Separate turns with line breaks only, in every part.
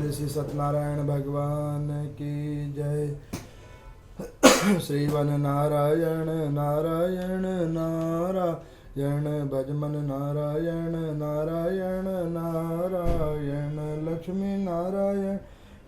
बोले श्री सत्यनारायण भगवान की जय। श्री वन नारायण नारायण नारायण भजमन नारायण नारायण नारायण लक्ष्मी नारायण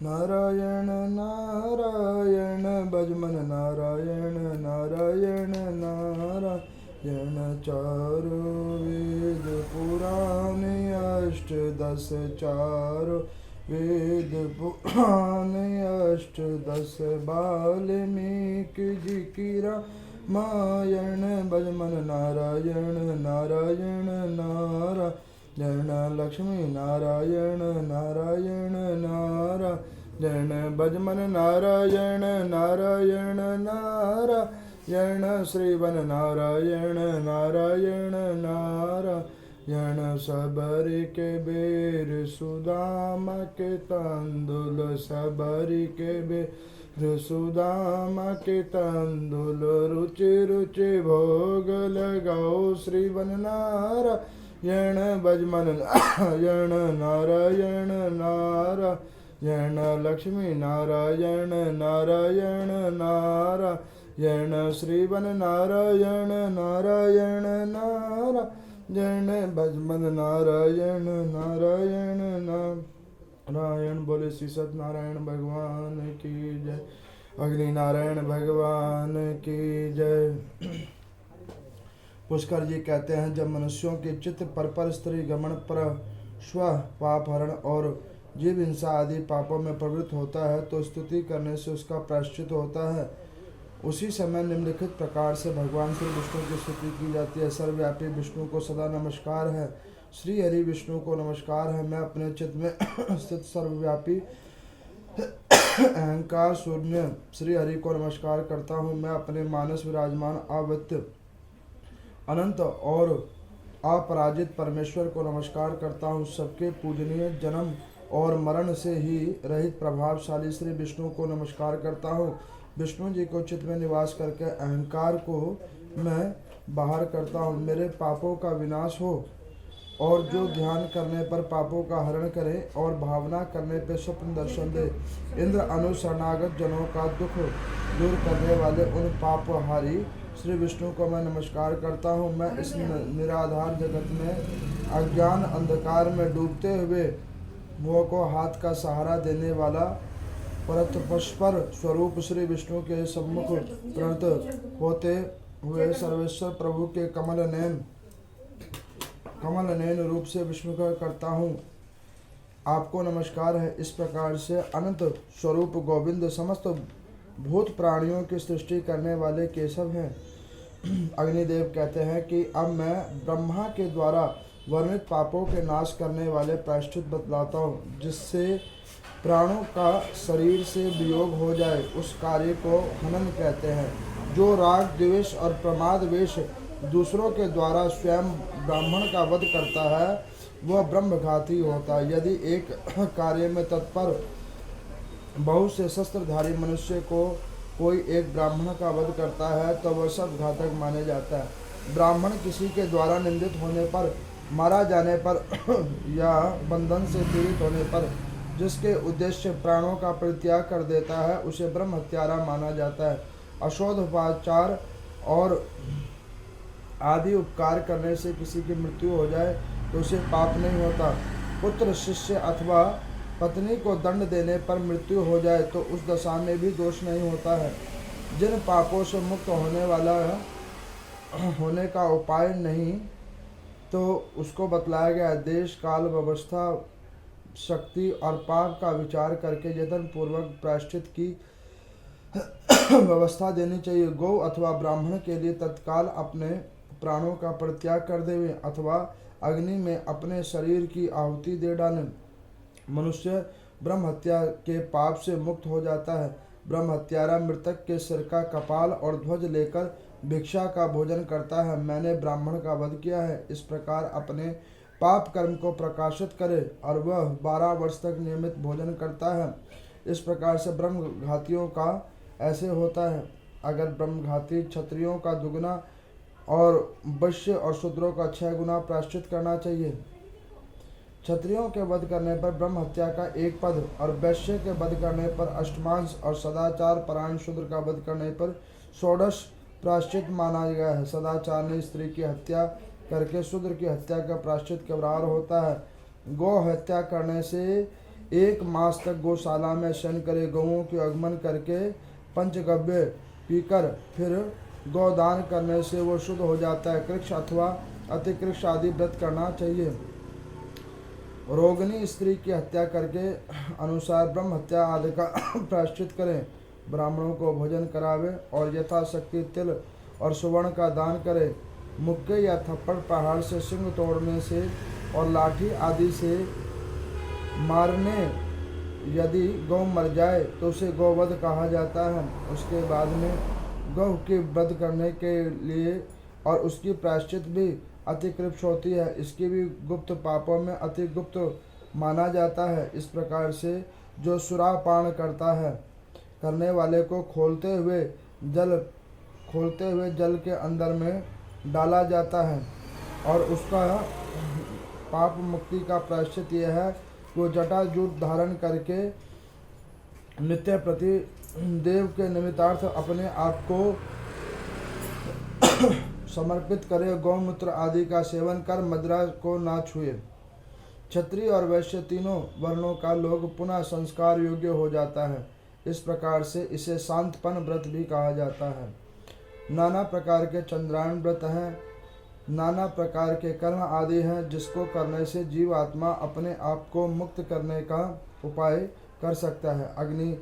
नारायण नारायण भजमन नारायण नारायण नारायण। चारो वेद पुराण अष्टदश चारो वेद पुराण अष्टदश वाल्मीकि जी की रामायण भजमन नारायण नारायण नारायण लक्ष्मी नारायण नारायण नारायण भजमन नारायण नारायण नारायण श्रीवन नारायण नारायण नारायण सबरी के बेर सुदामा के तंदुल सबरी के बेर सुदामा के तंदुल रुचि रुचि भोग लगाओ श्रीवन नारायण भजमन नारायण नारायण नारायण लक्ष्मी नारायण नारायण नारायण श्रीवन नारायण नारायण नारायण भजमन नारायण नारायण नारायण। बोले श्री सत्यनारायण भगवान की जय। अग्नि नारायण भगवान की जय। पुष्कर जी कहते हैं, जब मनुष्यों के चित्त पर स्त्री गमन पर स्व पाप हरण और जीव हिंसा आदि पापों में प्रवृत्त होता है तो स्तुति करने से उसका प्रायश्चित होता है। उसी समय निम्नलिखित प्रकार से भगवान श्री विष्णु की स्तुति की जाती है। सर्वव्यापी विष्णु को सदा नमस्कार है। श्री हरि विष्णु को नमस्कार है। मैं अपने चित्त में स्थित सर्वव्यापी अहंकार शून्य श्री हरि को नमस्कार करता हूँ। मैं अपने मानस विराजमान अद्वितीय अनंत और अपराजित परमेश्वर को नमस्कार करता हूँ। सबके पूजनीय जन्म और मरण से ही रहित प्रभावशाली श्री विष्णु को नमस्कार करता हूँ। विष्णु जी को चित्त में निवास करके अहंकार को मैं बाहर करता हूँ। मेरे पापों का विनाश हो और जो ध्यान करने पर पापों का हरण करे और भावना करने पर स्वप्न दर्शन दे। इंद्र अनुशरणागत जनों का दुख दूर करने वाले उन पापहारी श्री विष्णु को मैं नमस्कार करता हूँ। मैं इस निराधार जगत में अज्ञान अंधकार में डूबते हुए मोह को हाथ का सहारा देने वाला परतपस्पर स्वरूप श्री विष्णु के सम्मुख प्रणत होते हुए सर्वेश्वर प्रभु के कमल नयन रूप से विष्णु का करता हूँ। आपको नमस्कार है। इस प्रकार से अनंत स्वरूप गोविंद समस्त भूत प्राणियों की सृष्टि करने वाले केशव हैं। अग्निदेव कहते हैं कि अब मैं ब्रह्मा के द्वारा वर्णित पापों के नाश करने वाले प्रायश्चित बतलाता हूँ, जिससे प्राणों का शरीर से वियोग हो जाए। उस कार्य को हनन कहते हैं। जो राग द्वेष और प्रमाद वेश दूसरों के द्वारा स्वयं ब्राह्मण का वध करता है वह ब्रह्मघाती होता है। यदि एक कार्य में तत्पर बहुत से शस्त्रधारी मनुष्य को कोई एक ब्राह्मण का वध करता है तो वह सब घातक माने जाता है। ब्राह्मण किसी के द्वारा निंदित होने पर, मारा जाने पर या बंधन से पीड़ित होने पर जिसके उद्देश्य प्राणों का परित्याग कर देता है उसे ब्रह्म हत्यारा माना जाता है। अशोधोपचार और आदि उपकार करने से किसी की मृत्यु हो जाए तो उसे पाप नहीं होता। पुत्र, शिष्य अथवा पत्नी को दंड देने पर मृत्यु हो जाए तो उस दशा में भी दोष नहीं होता है। जिन पापों से मुक्त होने का उपाय नहीं तो उसको बतलाया गया। देश, काल, व्यवस्था, शक्ति और पाप का विचार करके यत्न पूर्वक प्रायश्चित की व्यवस्था देनी चाहिए। गौ अथवा ब्राह्मण के लिए तत्काल अपने प्राणों का परित्याग कर देवे अथवा अग्नि में अपने शरीर की आहुति दे डालें। मनुष्य ब्रह्म हत्या के पाप से मुक्त हो जाता है। ब्रह्म हत्यारा मृतक के सिर का कपाल और ध्वज लेकर भिक्षा का भोजन करता है। मैंने ब्राह्मण का वध किया है। इस प्रकार अपने पाप कर्म को प्रकाशित करे और वह 12 वर्ष तक नियमित भोजन करता है। इस प्रकार से ब्रह्मघातियों का ऐसे होता है। अगर ब्रह्मघाती क्षत्रियों का दुगुना और वैश्य और शूद्रों का 6 गुना प्रायश्चित करना चाहिए। क्षत्रियों के वध करने पर ब्रह्म हत्या का एक पद और वैश्य के वध करने पर अष्टमांश और सदाचार परायण शूद्र का वध करने पर षोडश प्रायश्चित माना गया है। सदाचार ने स्त्री की हत्या करके शूद्र की हत्या का प्रायश्चित के बराबर होता है। गौ हत्या करने से 1 मास तक गौशाला में शयन करे, गौओं की आगमन करके पंचगव्य पीकर फिर गौदान करने से वो शुद्ध हो जाता है। कृक्ष अथवा अतिकृक्ष आदि व्रत करना चाहिए। रोगिणी स्त्री की हत्या करके अनुसार ब्रह्म हत्या आदि का प्रायश्चित करें, ब्राह्मणों को भोजन करावे और यथाशक्ति तिल और सुवर्ण का दान करे। मुक्के या थप्पड़ पहाड़ से सिंह तोड़ने से और लाठी आदि से मारने यदि गौ मर जाए तो उसे गौवध कहा जाता है। उसके बाद में गौ के वध करने के लिए और उसकी प्रायश्चित भी अतिकृप्त होती है। इसकी भी गुप्त पापों में अति गुप्त माना जाता है। इस प्रकार से जो सुरापान करने वाले को खोलते हुए जल के अंदर में डाला जाता है और उसका पाप मुक्ति का प्रायश्चित यह है कि वो जटाजूट धारण करके नित्य प्रति देव के निमित्तार्थ अपने आप को समर्पित करे। गौमूत्र आदि का सेवन कर मदिरा को ना छुए। क्षत्रिय और वैश्य तीनों वर्णों का लोग पुनः संस्कार योग्य हो जाता है। इस प्रकार से इसे शांतपन व्रत भी कहा जाता है। नाना प्रकार के चंद्रायण व्रत हैं, नाना प्रकार के कर्ण आदि हैं, जिसको करने से जीव आत्मा अपने आप को मुक्त करने का उपाय कर सकता है। अग्नि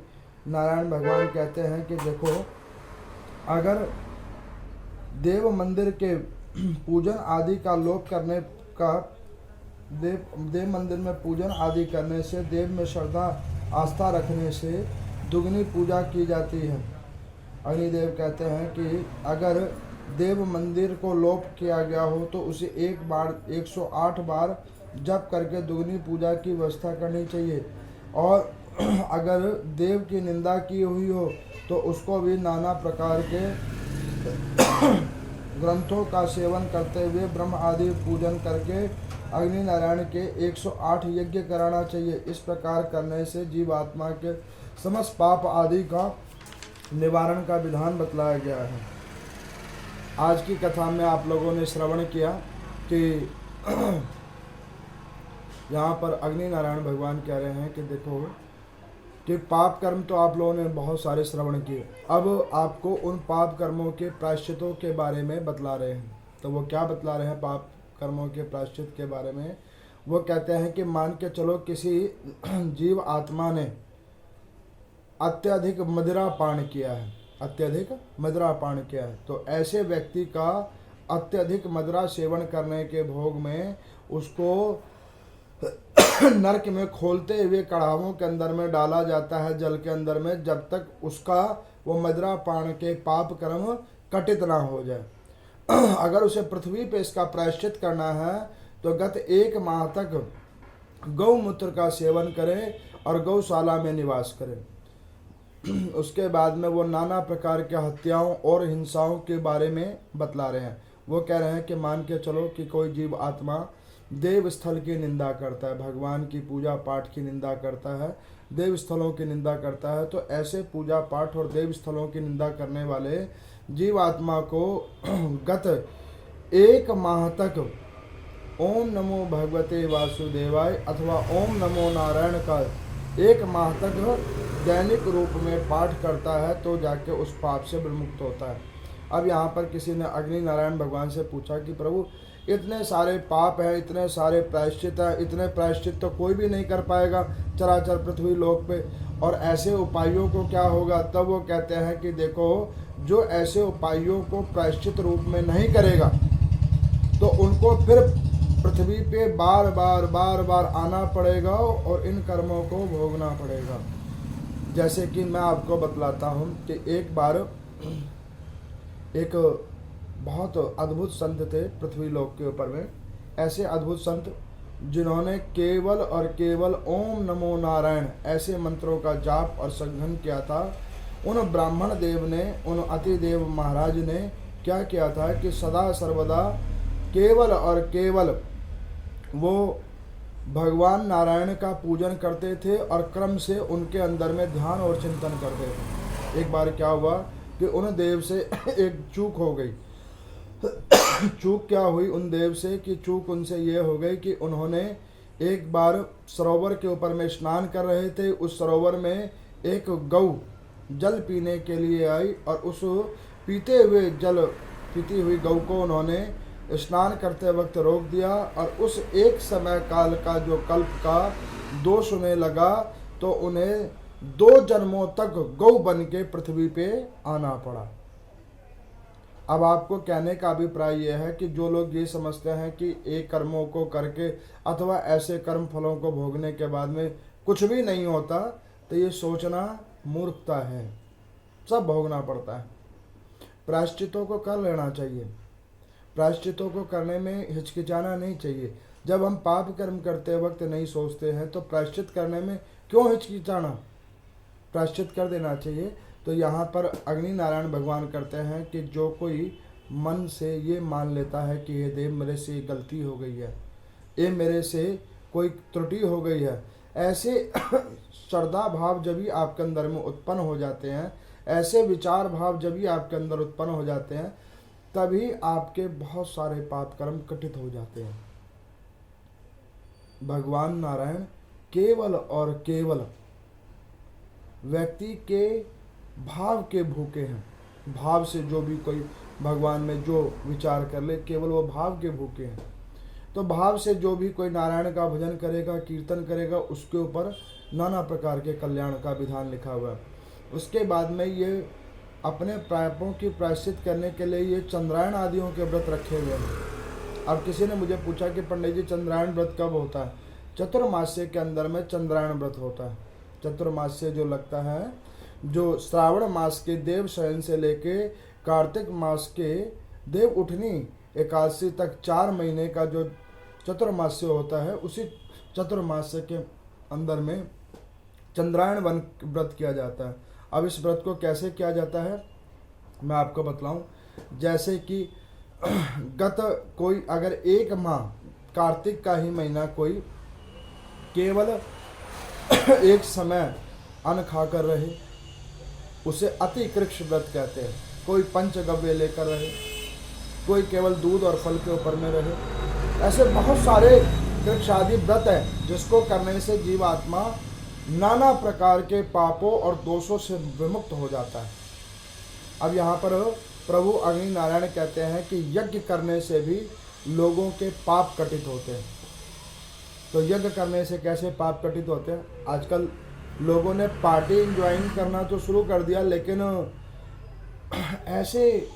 नारायण भगवान कहते हैं कि देखो, अगर देव मंदिर के पूजन आदि का लोप करने का देव मंदिर में पूजन आदि करने से, देव में श्रद्धा आस्था रखने से दुगनी पूजा की जाती है। अग्निदेव कहते हैं कि अगर देव मंदिर को लोप किया गया हो तो उसे 108 बार जप करके दुगनी पूजा की व्यवस्था करनी चाहिए। और अगर देव की निंदा की हुई हो तो उसको भी नाना प्रकार के ग्रंथों का सेवन करते हुए ब्रह्म आदि पूजन करके अग्नि नारायण के 108 यज्ञ कराना चाहिए। इस प्रकार करने से जीवात्मा के समस्त पाप आदि का निवारण का विधान बतलाया गया है। आज की कथा में आप लोगों ने श्रवण किया कि यहाँ पर अग्नि नारायण भगवान कह रहे हैं कि देखो कि पाप कर्म तो आप लोगों ने बहुत सारे श्रवण किए, अब आपको उन पाप कर्मों के प्रायश्चितों के बारे में बतला रहे हैं। तो वो क्या बतला रहे हैं पाप कर्मों के प्रायश्चित के बारे में? वो कहते हैं कि मान के चलो किसी जीव आत्मा ने अत्यधिक मदिरा पान किया है, अत्यधिक मदिरा पान किया है, तो ऐसे व्यक्ति का अत्यधिक मदिरा सेवन करने के भोग में उसको नरक में खोलते हुए कड़ाहों के अंदर में डाला जाता है, जल के अंदर में, जब तक उसका वो मदिरा पान के पाप कर्म कटित ना हो जाए। अगर उसे पृथ्वी पे इसका प्रायश्चित करना है तो गत 1 माह तक गौमूत्र का सेवन करे और गौशाला में निवास करे। उसके बाद में वो नाना प्रकार के हत्याओं और हिंसाओं के बारे में बतला रहे हैं। वो कह रहे हैं कि मान के चलो कि कोई जीव आत्मा देव स्थल की निंदा करता है, भगवान की पूजा पाठ की निंदा करता है, देव स्थलों की निंदा करता है, तो ऐसे पूजा पाठ और देव स्थलों की निंदा करने वाले जीव आत्मा को गत 1 माह तक ओम नमो भगवते वासुदेवाय अथवा ओम नमो नारायण का 1 माह तक दैनिक रूप में पाठ करता है तो जाके उस पाप से विमुक्त होता है। अब यहाँ पर किसी ने अग्नि नारायण भगवान से पूछा कि प्रभु इतने सारे पाप हैं, इतने सारे प्रायश्चित हैं, इतने प्रायश्चित तो कोई भी नहीं कर पाएगा चराचर पृथ्वी लोक पे, और ऐसे उपायों को क्या होगा? तब वो कहते हैं कि देखो, जो ऐसे उपायों को प्रायश्चित रूप में नहीं करेगा तो उनको फिर पृथ्वी पे बार बार आना पड़ेगा और इन कर्मों को भोगना पड़ेगा। जैसे कि मैं आपको बतलाता हूँ कि एक बार एक बहुत अद्भुत संत थे पृथ्वी लोक के ऊपर में, ऐसे अद्भुत संत जिन्होंने केवल और केवल ओम नमो नारायण ऐसे मंत्रों का जाप और संघन किया था। उन ब्राह्मण देव ने, उन अतिदेव महाराज ने क्या किया था कि सदा सर्वदा केवल और केवल वो भगवान नारायण का पूजन करते थे और क्रम से उनके अंदर में ध्यान और चिंतन करते थे। एक बार क्या हुआ कि उन देव से एक चूक हो गई। चूक क्या हुई उन देव से कि चूक उनसे ये हो गई कि उन्होंने एक बार सरोवर के ऊपर में स्नान कर रहे थे। उस सरोवर में एक गऊ जल पीने के लिए आई और उस पीती हुई गऊ को उन्होंने स्नान करते वक्त रोक दिया और उस एक समय काल का जो कल्प का दोष उन्हें लगा तो उन्हें 2 जन्मों तक गौ बन के पृथ्वी पे आना पड़ा। अब आपको कहने का अभिप्राय यह है कि जो लोग ये समझते हैं कि एक कर्मों को करके अथवा ऐसे कर्म फलों को भोगने के बाद में कुछ भी नहीं होता, तो ये सोचना मूर्खता है। सब भोगना पड़ता है। प्रायश्चितों को कर लेना चाहिए, प्रायश्चितों को करने में हिचकिचाना नहीं चाहिए। जब हम पाप कर्म करते वक्त नहीं सोचते हैं तो प्रायश्चित करने में क्यों हिचकिचाना, प्रायश्चित कर देना चाहिए। तो यहाँ पर अग्नि नारायण भगवान करते हैं कि जो कोई मन से ये मान लेता है कि ये देव मेरे से गलती हो गई है, ये मेरे से कोई त्रुटि हो गई है, ऐसे श्रद्धा भाव जब भी आपके अंदर में उत्पन्न हो जाते हैं, ऐसे विचार भाव जब भी आपके अंदर उत्पन्न हो जाते हैं, तभी आपके बहुत सारे पाप कर्म कटित हो जाते हैं। भगवान नारायण केवल और केवल व्यक्ति के भाव के भूखे हैं। भाव से जो भी कोई भगवान में जो विचार कर ले, केवल वो भाव के भूखे हैं। तो भाव से जो भी कोई नारायण का भजन करेगा, कीर्तन करेगा, उसके ऊपर नाना प्रकार के कल्याण का विधान लिखा हुआ है। उसके बाद में ये अपने पापों की प्रायश्चित करने के लिए ये चंद्रायण आदियों के व्रत रखे हुए हैं। अब किसी ने मुझे पूछा कि पंडित जी चंद्रायण व्रत कब होता है? चतुर्मास्य के अंदर में चंद्रायण व्रत होता है। चतुर्मास्य जो लगता है, जो श्रावण मास के देव शयन से लेके कार्तिक मास के देव उठनी एकादशी तक 4 महीने का जो चतुर्मास्य होता है, उसी चतुर्मास्य के अंदर में चंद्रायण व्रत किया जाता है। अब इस व्रत को कैसे किया जाता है मैं आपको बतलाऊं। जैसे कि कोई अगर 1 माह कार्तिक का ही महीना कोई केवल एक समय अन्न खाकर रहे, उसे अति कृक्ष व्रत कहते हैं। कोई पंचगव्य लेकर रहे, कोई केवल दूध और फल के ऊपर में रहे। ऐसे बहुत सारे कृक्ष आदि व्रत हैं जिसको करने से जीवात्मा नाना प्रकार के पापों और दोषों से विमुक्त हो जाता है। अब यहाँ पर प्रभु अग्नि नारायण कहते हैं कि यज्ञ करने से भी लोगों के पाप कटित होते हैं। तो यज्ञ करने से कैसे पाप कटित होते हैं? आजकल लोगों ने पार्टी इंजॉइंग करना तो शुरू कर दिया, लेकिन ऐसे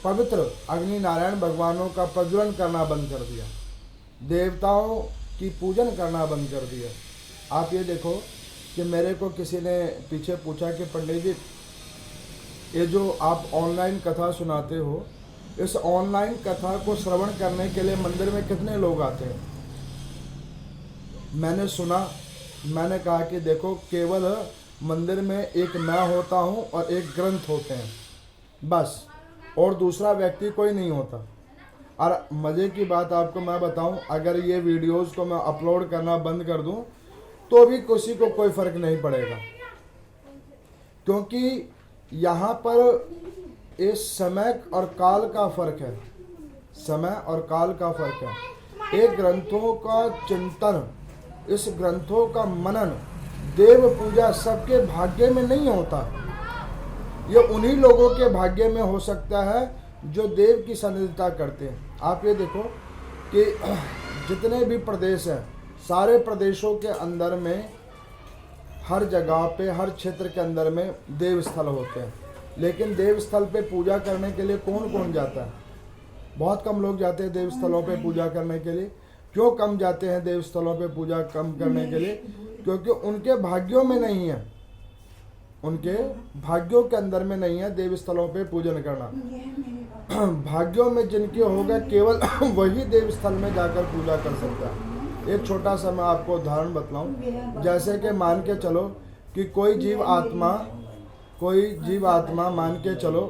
पवित्र अग्नि नारायण भगवानों का प्रज्वलन करना बंद कर दिया, देवताओं की पूजन करना बंद कर दिया। आप ये देखो कि मेरे को किसी ने पीछे पूछा कि पंडित जी ये जो आप ऑनलाइन कथा सुनाते हो, इस ऑनलाइन कथा को श्रवण करने के लिए मंदिर में कितने लोग आते हैं? मैंने सुना, मैंने कहा कि देखो केवल मंदिर में एक मैं होता हूँ और एक ग्रंथ होते हैं बस, और दूसरा व्यक्ति कोई नहीं होता। और मज़े की बात आपको मैं बताऊं, अगर ये वीडियोस को मैं अपलोड करना बंद कर दूं तो भी किसी को कोई फ़र्क नहीं पड़ेगा, क्योंकि यहाँ पर इस समय और काल का फ़र्क है, समय और काल का फ़र्क है। एक ग्रंथों का चिंतन, इस ग्रंथों का मनन, देव पूजा सबके भाग्य में नहीं होता। ये उन्हीं लोगों के भाग्य में हो सकता है जो देव की सन्निधिता करते हैं। आप ये देखो कि जितने भी प्रदेश हैं, सारे प्रदेशों के अंदर में हर जगह पे, हर क्षेत्र के अंदर में देव स्थल होते हैं, लेकिन देव स्थल पे पूजा करने के लिए कौन कौन जाता है? बहुत कम लोग जाते हैं देव स्थलों पे पूजा करने के लिए। क्यों कम जाते हैं देव स्थलों पे पूजा कम करने के लिए? क्योंकि उनके भाग्यों में नहीं है, उनके भाग्यों के अंदर में नहीं है देव स्थलों पे पूजन करना। भाग्यों में जिनके होगा केवल वही देव स्थल में जाकर पूजा कर सकता है। एक छोटा सा मैं आपको उदाहरण बतलाऊं। जैसे कि मान के चलो कि कोई जीव आत्मा मान के चलो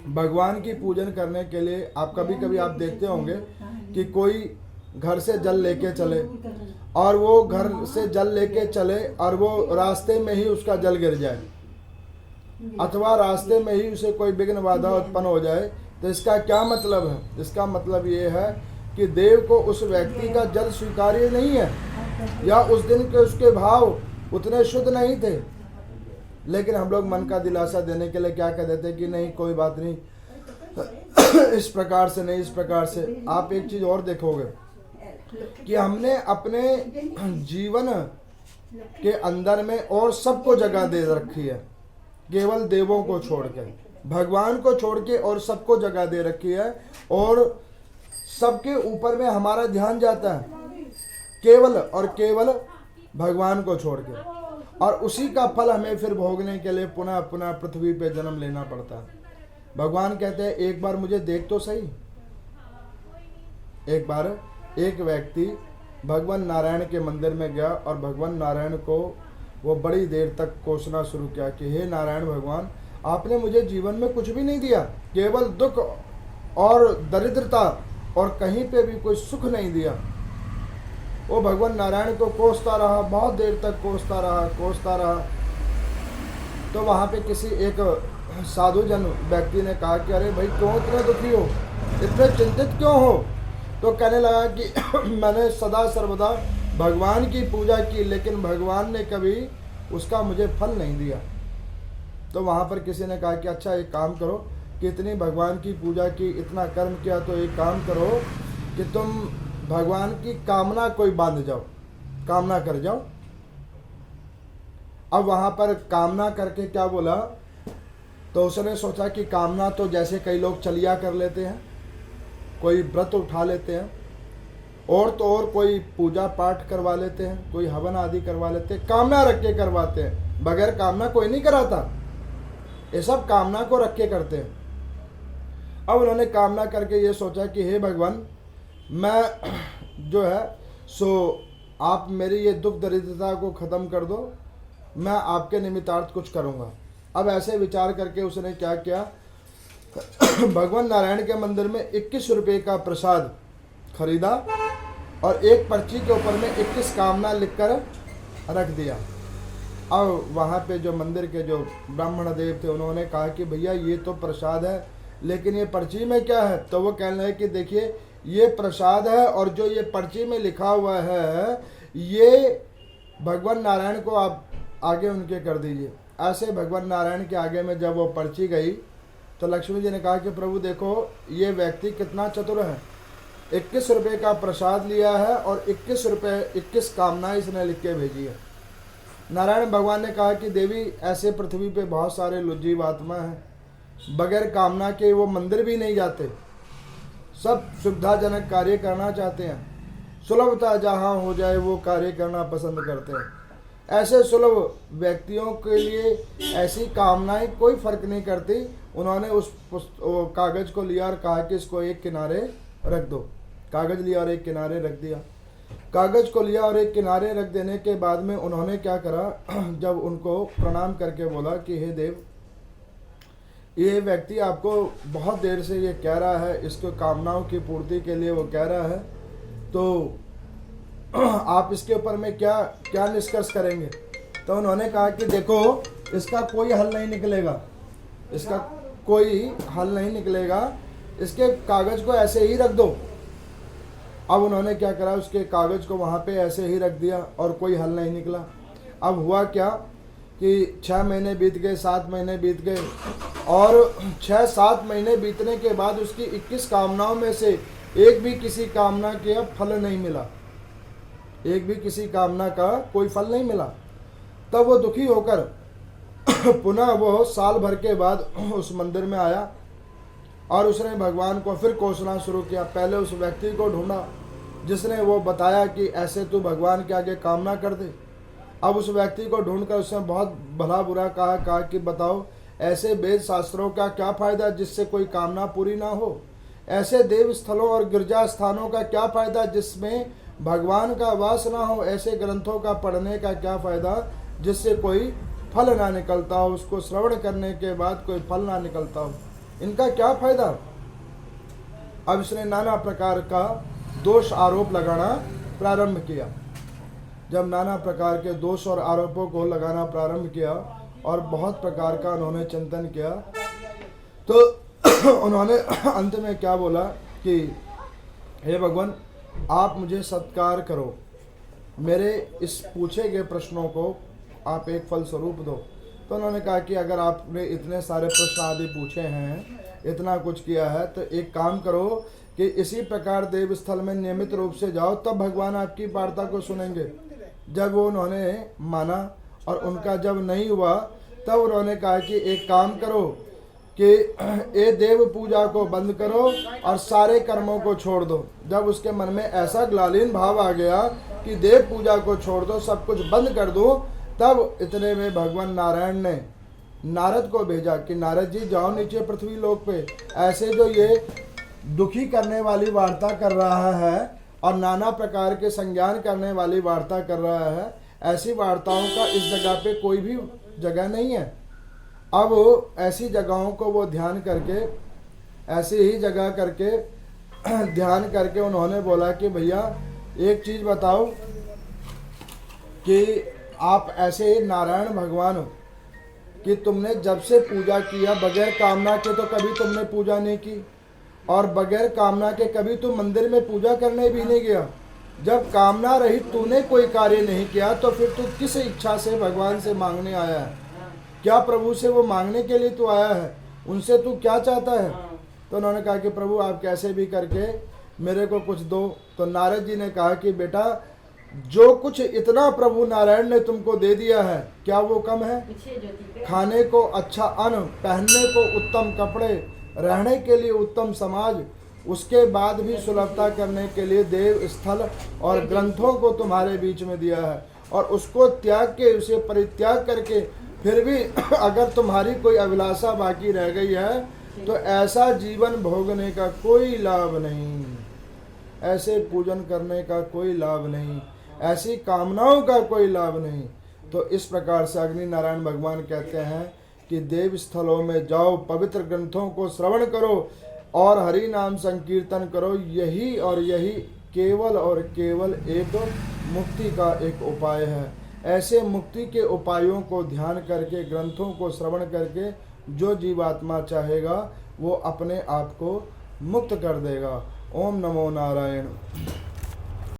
भगवान की पूजन करने के लिए, आप कभी कभी आप देखते होंगे कि कोई घर से जल लेके चले और वो घर से जल लेके चले और वो रास्ते में ही उसका जल गिर जाए अथवा रास्ते में ही उसे कोई विघ्न बाधा उत्पन्न हो जाए, तो इसका क्या मतलब है? इसका मतलब ये है कि देव को उस व्यक्ति का जल स्वीकार्य नहीं है, या उस दिन के उसके भाव उतने शुद्ध नहीं थे। लेकिन हम लोग मन का दिलासा देने के लिए क्या कह देते कि नहीं कोई बात नहीं, इस प्रकार से नहीं, इस प्रकार से। आप एक चीज और देखोगे कि हमने अपने जीवन के अंदर में और सबको जगह दे रखी है, केवल देवों को छोड़ के, भगवान को छोड़ के और सबको जगह दे रखी है, और सबके ऊपर में हमारा ध्यान जाता है केवल और केवल भगवान को छोड़ के, और उसी का फल हमें फिर भोगने के लिए पुनः पुनः पृथ्वी पे जन्म लेना पड़ता है। भगवान कहते हैं एक बार मुझे देख तो सही। एक बार एक व्यक्ति भगवान नारायण के मंदिर में गया और भगवान नारायण को वो बड़ी देर तक कोसना शुरू किया कि हे नारायण भगवान, आपने मुझे जीवन में कुछ भी नहीं दिया, केवल दुख और दरिद्रता, और कहीं पे भी कोई सुख नहीं दिया। वो भगवान नारायण को कोसता रहा, बहुत देर तक कोसता रहा। तो वहाँ पे किसी एक साधुजन व्यक्ति ने कहा कि अरे भाई क्यों इतने दुखी हो, इतने चिंतित क्यों हो? तो कहने लगा कि मैंने सदा सर्वदा भगवान की पूजा की, लेकिन भगवान ने कभी उसका मुझे फल नहीं दिया। तो वहाँ पर किसी ने कहा कि अच्छा एक काम करो कि इतनी भगवान की पूजा की, इतना कर्म किया, तो एक काम करो कि तुम भगवान की कामना कोई बांध जाओ, कामना कर जाओ। अब वहाँ पर कामना करके क्या बोला, तो उसने सोचा कि कामना तो जैसे कई लोग चलिया कर लेते हैं, कोई व्रत उठा लेते हैं, और तो और कोई पूजा पाठ करवा लेते हैं, कोई हवन आदि करवा लेते हैं, कामना रख के करवाते हैं। बगैर कामना कोई नहीं कराता, ये सब कामना को रख के करते हैं। अब उन्होंने कामना करके ये सोचा कि हे भगवान, मैं जो है सो आप मेरी ये दुख दरिद्रता को ख़त्म कर दो, मैं आपके निमित्तार्थ कुछ करूँगा। अब ऐसे विचार करके उसने क्या किया, भगवान नारायण के मंदिर में 21 रुपये का प्रसाद खरीदा और एक पर्ची के ऊपर में 21 कामना लिखकर रख दिया। अब वहाँ पे जो मंदिर के जो ब्राह्मण देव थे उन्होंने कहा कि भैया ये तो प्रसाद है, लेकिन ये पर्ची में क्या है? तो वो कहने लगे कि देखिए ये प्रसाद है, और जो ये पर्ची में लिखा हुआ है ये भगवान नारायण को आप आगे उनके कर दीजिए। ऐसे भगवान नारायण के आगे में जब वो पर्ची गई तो लक्ष्मी जी ने कहा कि प्रभु देखो ये व्यक्ति कितना चतुर है, 21 रुपये का प्रसाद लिया है और 21 कामनाएं इसने लिख के भेजी है। नारायण भगवान ने कहा कि देवी ऐसे पृथ्वी पे बहुत सारे लुज्जीव आत्मा हैं, बगैर कामना के वो मंदिर भी नहीं जाते, सब सुविधाजनक कार्य करना चाहते हैं, सुलभता जहाँ हो जाए वो कार्य करना पसंद करते हैं। ऐसे सुलभ व्यक्तियों के लिए ऐसी कामनाएं कोई फर्क नहीं करती। उन्होंने उस कागज को लिया और कहा कि इसको एक किनारे रख दो। कागज लिया और एक किनारे रख दिया। कागज को लिया और एक किनारे रख देने के बाद में उन्होंने क्या करा, जब उनको प्रणाम करके बोला कि हे देव, ये व्यक्ति आपको बहुत देर से ये कह रहा है, इसको कामनाओं की पूर्ति के लिए वो कह रहा है, तो आप इसके ऊपर में क्या क्या निष्कर्ष करेंगे? तो उन्होंने कहा कि देखो इसका कोई हल नहीं निकलेगा, इसका कोई हल नहीं निकलेगा, इसके कागज को ऐसे ही रख दो। अब उन्होंने क्या करा, उसके कागज को वहाँ पे ऐसे ही रख दिया और कोई हल नहीं निकला। अब हुआ क्या कि 6 महीने बीत गए, 7 महीने बीत गए, और 6-7 महीने बीतने के बाद उसकी 21 कामनाओं में से एक भी किसी कामना के अब फल नहीं मिला, एक भी किसी कामना का कोई फल नहीं मिला। तब वो दुखी होकर पुनः वो साल भर के बाद उस मंदिर में आया और उसने भगवान को फिर कोसना शुरू किया। पहले उस व्यक्ति को ढूंढा जिसने वो बताया कि ऐसे तू भगवान के आगे कामना कर दे। अब उस व्यक्ति को ढूंढकर उसने बहुत भला बुरा कहा कि बताओ ऐसे वेद शास्त्रों का क्या फ़ायदा जिससे कोई कामना पूरी ना हो, ऐसे देव स्थलों और गिरजा स्थानों का क्या फ़ायदा जिसमें भगवान का वास ना हो, ऐसे ग्रंथों का पढ़ने का क्या फ़ायदा जिससे कोई फल ना निकलता हो, उसको श्रवण करने के बाद कोई फल ना निकलता हो, इनका क्या फ़ायदा। अब इसने नाना प्रकार का दोष आरोप लगाना प्रारंभ किया। जब नाना प्रकार के दोष और आरोपों को लगाना प्रारंभ किया और बहुत प्रकार का उन्होंने चिंतन किया, तो उन्होंने अंत में क्या बोला कि हे भगवान, आप मुझे सत्कार करो, मेरे इस पूछे गए प्रश्नों को आप एक फल स्वरूप दो। तो उन्होंने कहा कि अगर आपने इतने सारे प्रश्न आदि पूछे हैं, इतना कुछ किया है, तो एक काम करो कि इसी प्रकार देव स्थल में नियमित रूप से जाओ, तब भगवान आपकी वार्ता को सुनेंगे। जब वो उन्होंने माना और उनका जब नहीं हुआ, तब उन्होंने कहा कि एक काम करो कि ये देव पूजा को बंद करो और सारे कर्मों को छोड़ दो। जब उसके मन में ऐसा ग्लालीन भाव आ गया कि देव पूजा को छोड़ दो, सब कुछ बंद कर दो, तब इतने में भगवान नारायण ने नारद को भेजा कि नारद जी जाओ नीचे पृथ्वी लोक पे, ऐसे जो ये दुखी करने वाली वार्ता कर रहा है और नाना प्रकार के संज्ञान करने वाली वार्ता कर रहा है, ऐसी वार्ताओं का इस जगह पे कोई भी जगह नहीं है। अब ऐसी जगहों को वो ध्यान करके, ऐसी ही जगह करके ध्यान करके उन्होंने बोला कि भैया एक चीज़ बताओ कि आप ऐसे नारायण भगवान कि तुमने जब से पूजा किया बगैर कामना के, तो कभी तुमने पूजा नहीं की, और बगैर कामना के कभी तुम मंदिर में पूजा करने भी नहीं गया। जब कामना रही तूने कोई कार्य नहीं किया, तो फिर तू किस इच्छा से भगवान से मांगने आया है? क्या प्रभु से वो मांगने के लिए तू आया है? उनसे तू क्या चाहता है? तो उन्होंने कहा कि प्रभु आप कैसे भी करके मेरे को कुछ दो। तो नारद जी ने कहा कि बेटा, जो कुछ इतना प्रभु नारायण ने तुमको दे दिया है, क्या वो कम है? खाने को अच्छा अन्न, पहनने को उत्तम कपड़े, रहने के लिए उत्तम समाज, उसके बाद भी सुलभता करने के लिए देव स्थल और ग्रंथों को तुम्हारे बीच में दिया है, और उसको त्याग के, उसे परित्याग करके फिर भी अगर तुम्हारी कोई अभिलाषा बाकी रह गई है, तो ऐसा जीवन भोगने का कोई लाभ नहीं, ऐसे पूजन करने का कोई लाभ नहीं, ऐसी कामनाओं का कोई लाभ नहीं। तो इस प्रकार से अग्नि नारायण भगवान कहते हैं कि देव स्थलों में जाओ, पवित्र ग्रंथों को श्रवण करो और हरि नाम संकीर्तन करो। यही और यही केवल और केवल एक मुक्ति का एक उपाय है। ऐसे मुक्ति के उपायों को ध्यान करके, ग्रंथों को श्रवण करके जो जीवात्मा चाहेगा वो अपने आप को मुक्त कर देगा। ओम नमो नारायण।